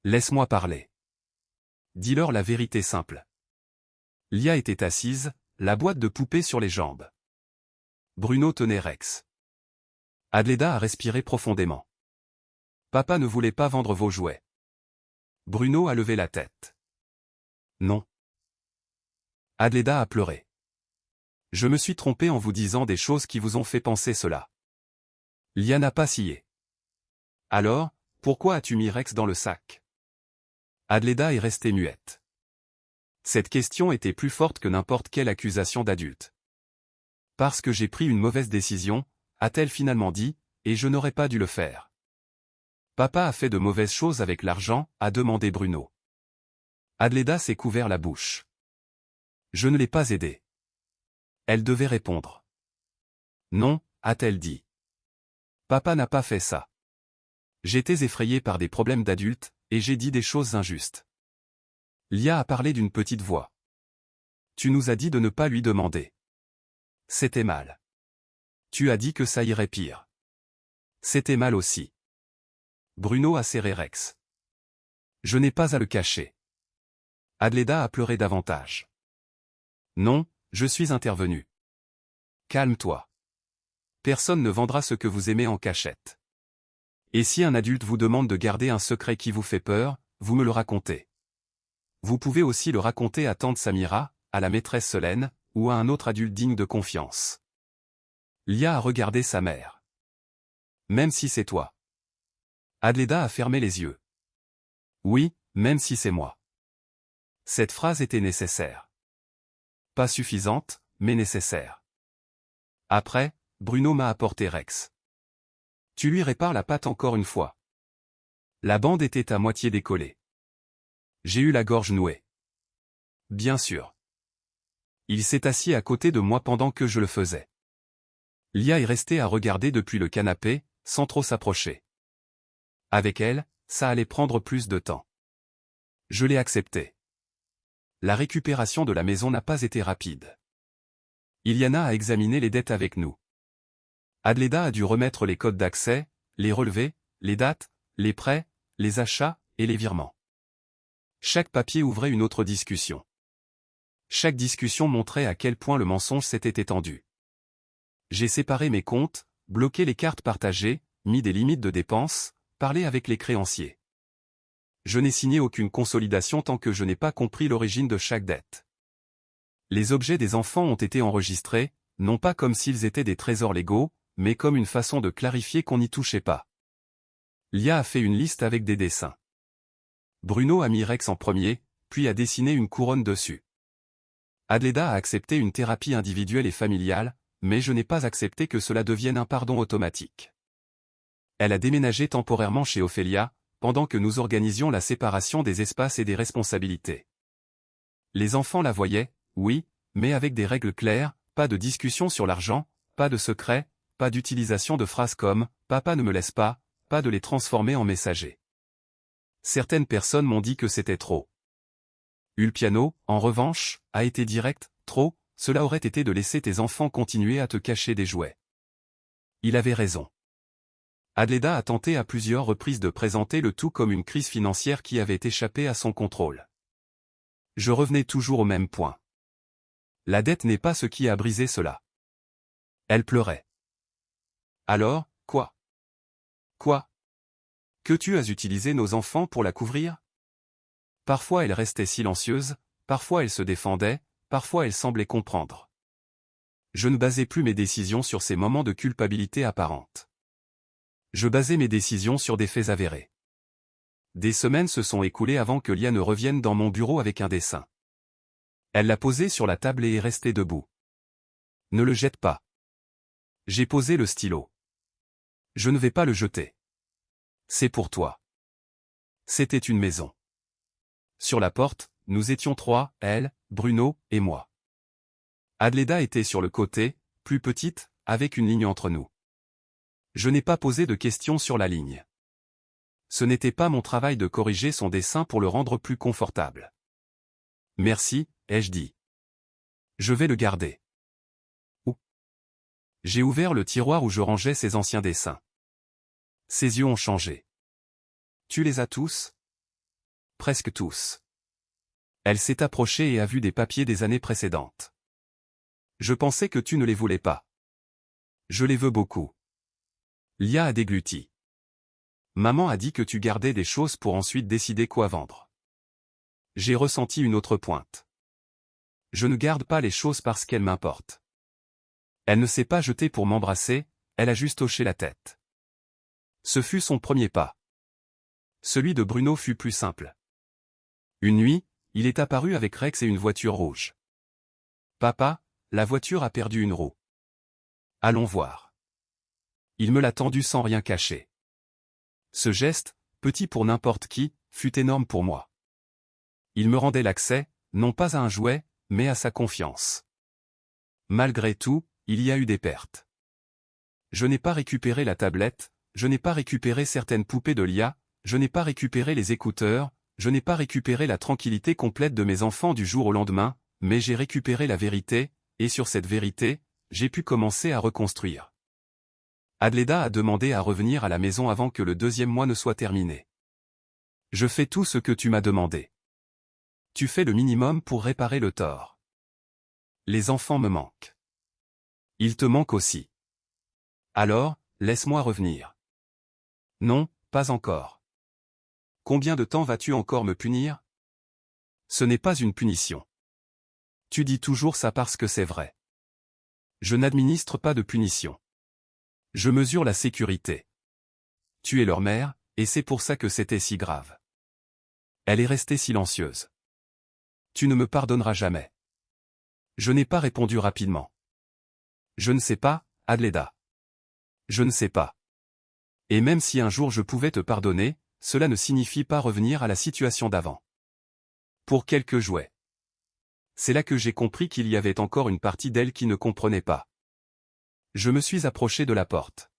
Laisse-moi parler. Dis-leur la vérité simple. Lia était assise, la boîte de poupée sur les jambes. Bruno tenait Rex. Adleda a respiré profondément. Papa ne voulait pas vendre vos jouets. Bruno a levé la tête. Non. Adleda a pleuré. Je me suis trompé en vous disant des choses qui vous ont fait penser cela. Lia n'a pas scié. Alors, Pourquoi as-tu mis Rex dans le sac? Adleda est restée muette. Cette question était plus forte que n'importe quelle accusation d'adulte. Parce que j'ai pris une mauvaise décision, a-t-elle finalement dit, et je n'aurais pas dû le faire. Papa a fait de mauvaises choses avec l'argent, a demandé Bruno. Adleda s'est couvert la bouche. Je ne l'ai pas aidé. Elle devait répondre. Non, a-t-elle dit. Papa n'a pas fait ça. J'étais effrayé par des problèmes d'adultes, et j'ai dit des choses injustes. Lia a parlé d'une petite voix. Tu nous as dit de ne pas lui demander. C'était mal. Tu as dit que ça irait pire. C'était mal aussi. Bruno a serré Rex. Je n'ai pas à le cacher. Adleda a pleuré davantage. Non, je suis intervenu. Calme-toi. Personne ne vendra ce que vous aimez en cachette. Et si un adulte vous demande de garder un secret qui vous fait peur, vous me le racontez. Vous pouvez aussi le raconter à tante Samira, à la maîtresse Solène, ou à un autre adulte digne de confiance. Lia a regardé sa mère. Même si c'est toi. Adleda a fermé les yeux. Oui, même si c'est moi. Cette phrase était nécessaire. Pas suffisante, mais nécessaire. Après, Bruno m'a apporté Rex. Tu lui répares la patte encore une fois. La bande était à moitié décollée. J'ai eu la gorge nouée. Bien sûr. Il s'est assis à côté de moi pendant que je le faisais. Lia est restée à regarder depuis le canapé, sans trop s'approcher. Avec elle, ça allait prendre plus de temps. Je l'ai accepté. La récupération de la maison n'a pas été rapide. Iliana a examiné les dettes avec nous. Adleda a dû remettre les codes d'accès, les relevés, les dates, les prêts, les achats et les virements. Chaque papier ouvrait une autre discussion. Chaque discussion montrait à quel point le mensonge s'était étendu. J'ai séparé mes comptes, bloqué les cartes partagées, mis des limites de dépenses, parlé avec les créanciers. Je n'ai signé aucune consolidation tant que je n'ai pas compris l'origine de chaque dette. Les objets des enfants ont été enregistrés, non pas comme s'ils étaient des trésors légaux, mais comme une façon de clarifier qu'on n'y touchait pas. Lia a fait une liste avec des dessins. Bruno a mis Rex en premier, puis a dessiné une couronne dessus. Adleda a accepté une thérapie individuelle et familiale, mais je n'ai pas accepté que cela devienne un pardon automatique. Elle a déménagé temporairement chez Ophélia, pendant que nous organisions la séparation des espaces et des responsabilités. Les enfants la voyaient, oui, mais avec des règles claires, pas de discussion sur l'argent, pas de secret, pas d'utilisation de phrases comme « Papa ne me laisse pas », pas de les transformer en messagers. Certaines personnes m'ont dit que c'était trop. Ulpiano, en revanche, a été direct, trop, cela aurait été de laisser tes enfants continuer à te cacher des jouets. Il avait raison. Adleda a tenté à plusieurs reprises de présenter le tout comme une crise financière qui avait échappé à son contrôle. Je revenais toujours au même point. La dette n'est pas ce qui a brisé cela. Elle pleurait. Alors, quoi? Quoi? Que tu as utilisé nos enfants pour la couvrir? Parfois elle restait silencieuse, parfois elle se défendait, parfois elle semblait comprendre. Je ne basais plus mes décisions sur ces moments de culpabilité apparente. Je basais mes décisions sur des faits avérés. Des semaines se sont écoulées avant que Lia ne revienne dans mon bureau avec un dessin. Elle l'a posé sur la table et est restée debout. Ne le jette pas. J'ai posé le stylo. Je ne vais pas le jeter. C'est pour toi. C'était une maison. Sur la porte, nous étions trois, elle, Bruno, et moi. Adleda était sur le côté, plus petite, avec une ligne entre nous. Je n'ai pas posé de questions sur la ligne. Ce n'était pas mon travail de corriger son dessin pour le rendre plus confortable. Merci, ai-je dit. Je vais le garder. Où? J'ai ouvert le tiroir où je rangeais ses anciens dessins. Ses yeux ont changé. Tu les as tous? Presque tous. Elle s'est approchée et a vu des papiers des années précédentes. Je pensais que tu ne les voulais pas. Je les veux beaucoup. Lia a dégluti. Maman a dit que tu gardais des choses pour ensuite décider quoi vendre. J'ai ressenti une autre pointe. Je ne garde pas les choses parce qu'elles m'importent. Elle ne s'est pas jetée pour m'embrasser, elle a juste hoché la tête. Ce fut son premier pas. Celui de Bruno fut plus simple. Une nuit, il est apparu avec Rex et une voiture rouge. Papa, la voiture a perdu une roue. Allons voir. Il me l'a tendu sans rien cacher. Ce geste, petit pour n'importe qui, fut énorme pour moi. Il me rendait l'accès, non pas à un jouet, mais à sa confiance. Malgré tout, il y a eu des pertes. Je n'ai pas récupéré la tablette, je n'ai pas récupéré certaines poupées de Lia, je n'ai pas récupéré les écouteurs, je n'ai pas récupéré la tranquillité complète de mes enfants du jour au lendemain, mais j'ai récupéré la vérité, et sur cette vérité, j'ai pu commencer à reconstruire. Adleda a demandé à revenir à la maison avant que le 2e mois ne soit terminé. Je fais tout ce que tu m'as demandé. Tu fais le minimum pour réparer le tort. Les enfants me manquent. Ils te manquent aussi. Alors, laisse-moi revenir. Non, pas encore. Combien de temps vas-tu encore me punir? Ce n'est pas une punition. Tu dis toujours ça parce que c'est vrai. Je n'administre pas de punition. Je mesure la sécurité. Tu es leur mère, et c'est pour ça que c'était si grave. Elle est restée silencieuse. Tu ne me pardonneras jamais. Je n'ai pas répondu rapidement. Je ne sais pas, Adleda. Je ne sais pas. Et même si un jour je pouvais te pardonner, cela ne signifie pas revenir à la situation d'avant. Pour quelques jouets. C'est là que j'ai compris qu'il y avait encore une partie d'elle qui ne comprenait pas. Je me suis approché de la porte.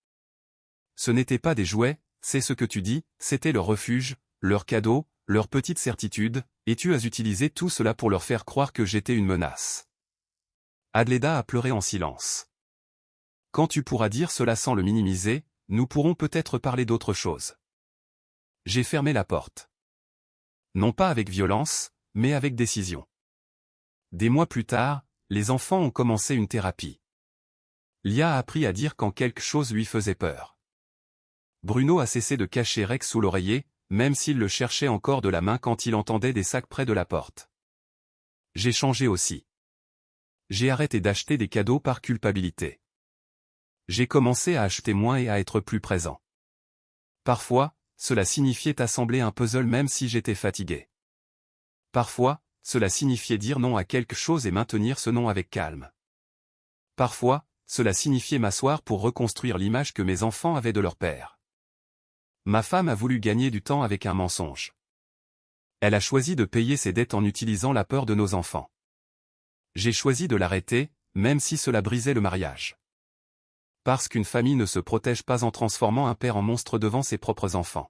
Ce n'étaient pas des jouets, c'est ce que tu dis, c'était leur refuge, leur cadeau, leur petite certitude, et tu as utilisé tout cela pour leur faire croire que j'étais une menace. Adleda a pleuré en silence. Quand tu pourras dire cela sans le minimiser, nous pourrons peut-être parler d'autre chose. J'ai fermé la porte. Non pas avec violence, mais avec décision. Des mois plus tard, les enfants ont commencé une thérapie. Lia a appris à dire quand quelque chose lui faisait peur. Bruno a cessé de cacher Rex sous l'oreiller, même s'il le cherchait encore de la main quand il entendait des sacs près de la porte. J'ai changé aussi. J'ai arrêté d'acheter des cadeaux par culpabilité. J'ai commencé à acheter moins et à être plus présent. Parfois, cela signifiait assembler un puzzle même si j'étais fatigué. Parfois, cela signifiait dire non à quelque chose et maintenir ce non avec calme. Parfois, cela signifiait m'asseoir pour reconstruire l'image que mes enfants avaient de leur père. Ma femme a voulu gagner du temps avec un mensonge. Elle a choisi de payer ses dettes en utilisant la peur de nos enfants. J'ai choisi de l'arrêter, même si cela brisait le mariage. Parce qu'une famille ne se protège pas en transformant un père en monstre devant ses propres enfants.